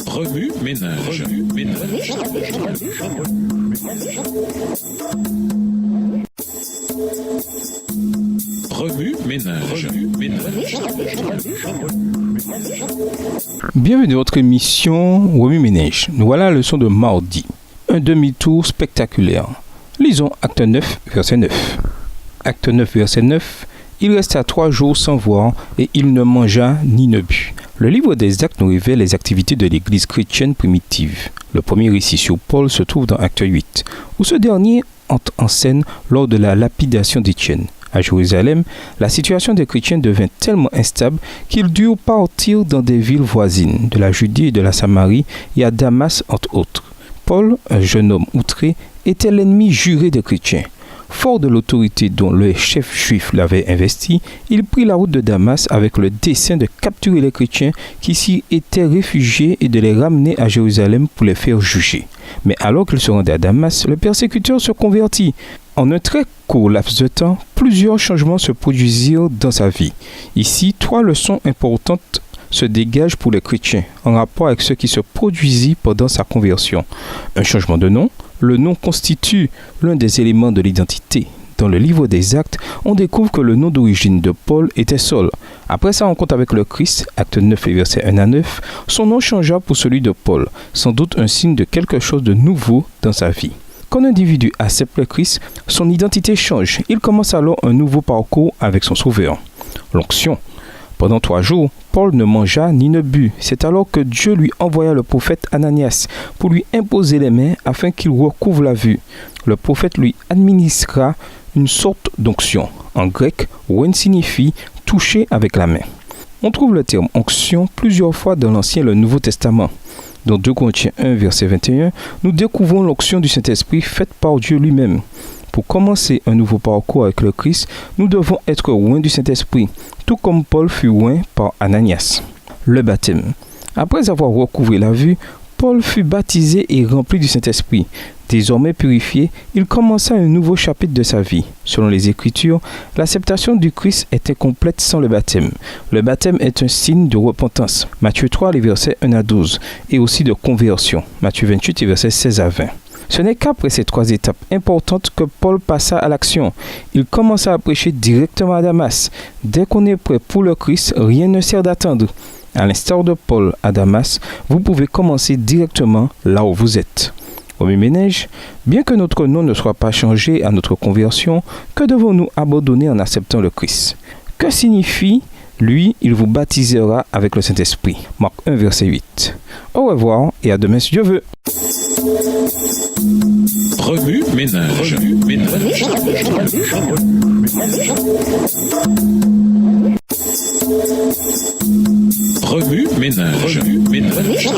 Remue ménage. Remue ménage. Bienvenue dans votre émission Remue Ménage. Nous voilà à la leçon de mardi. Un demi-tour spectaculaire. Lisons Acte 9, verset 9. Acte 9, verset 9. Il resta 3 jours sans voir et il ne mangea ni ne but. Le livre des Actes nous révèle les activités de l'Église chrétienne primitive. Le premier récit sur Paul se trouve dans Acte 8, où ce dernier entre en scène lors de la lapidation d'Étienne. À Jérusalem, la situation des chrétiens devint tellement instable qu'ils durent partir dans des villes voisines de la Judée et de la Samarie et à Damas entre autres. Paul, un jeune homme outré, était l'ennemi juré des chrétiens. Fort de l'autorité dont le chef juif l'avait investi, il prit la route de Damas avec le dessein de capturer les chrétiens qui s'y étaient réfugiés et de les ramener à Jérusalem pour les faire juger. Mais alors qu'il se rendait à Damas, le persécuteur se convertit. En un très court laps de temps, plusieurs changements se produisirent dans sa vie. Ici, 3 leçons importantes se dégagent pour les chrétiens en rapport avec ce qui se produisit pendant sa conversion. Un changement de nom. Le nom constitue l'un des éléments de l'identité. Dans le livre des Actes, on découvre que le nom d'origine de Paul était Saul. Après sa rencontre avec le Christ, Acte 9, versets 1 à 9, son nom changea pour celui de Paul, sans doute un signe de quelque chose de nouveau dans sa vie. Quand l'individu accepte le Christ, son identité change. Il commence alors un nouveau parcours avec son Sauveur. L'onction. Pendant 3 jours, Paul ne mangea ni ne but. C'est alors que Dieu lui envoya le prophète Ananias pour lui imposer les mains afin qu'il recouvre la vue. Le prophète lui administra une sorte d'onction. En grec, ouen signifie toucher avec la main. On trouve le terme onction plusieurs fois dans l'Ancien et le Nouveau Testament. Dans 2 Corinthiens 1, verset 21, nous découvrons l'onction du Saint-Esprit faite par Dieu lui-même. Pour commencer un nouveau parcours avec le Christ, nous devons être oints du Saint-Esprit, tout comme Paul fut oint par Ananias. Le baptême. Après avoir recouvré la vue, Paul fut baptisé et rempli du Saint-Esprit. Désormais purifié, il commença un nouveau chapitre de sa vie. Selon les Écritures, l'acceptation du Christ est incomplète sans le baptême. Le baptême est un signe de repentance. Matthieu 3, les versets 1 à 12, et aussi de conversion. Matthieu 28, les versets 16 à 20. Ce n'est qu'après ces 3 étapes importantes que Paul passa à l'action. Il commença à prêcher directement à Damas. Dès qu'on est prêt pour le Christ, rien ne sert d'attendre. À l'instar de Paul à Damas, vous pouvez commencer directement là où vous êtes. Remue ménage, bien que notre nom ne soit pas changé à notre conversion, que devons-nous abandonner en acceptant le Christ? Que signifie lui, il vous baptisera avec le Saint-Esprit. Marc 1, verset 8. Au revoir et à demain si Dieu veut. Remue ménage. Remue ménage.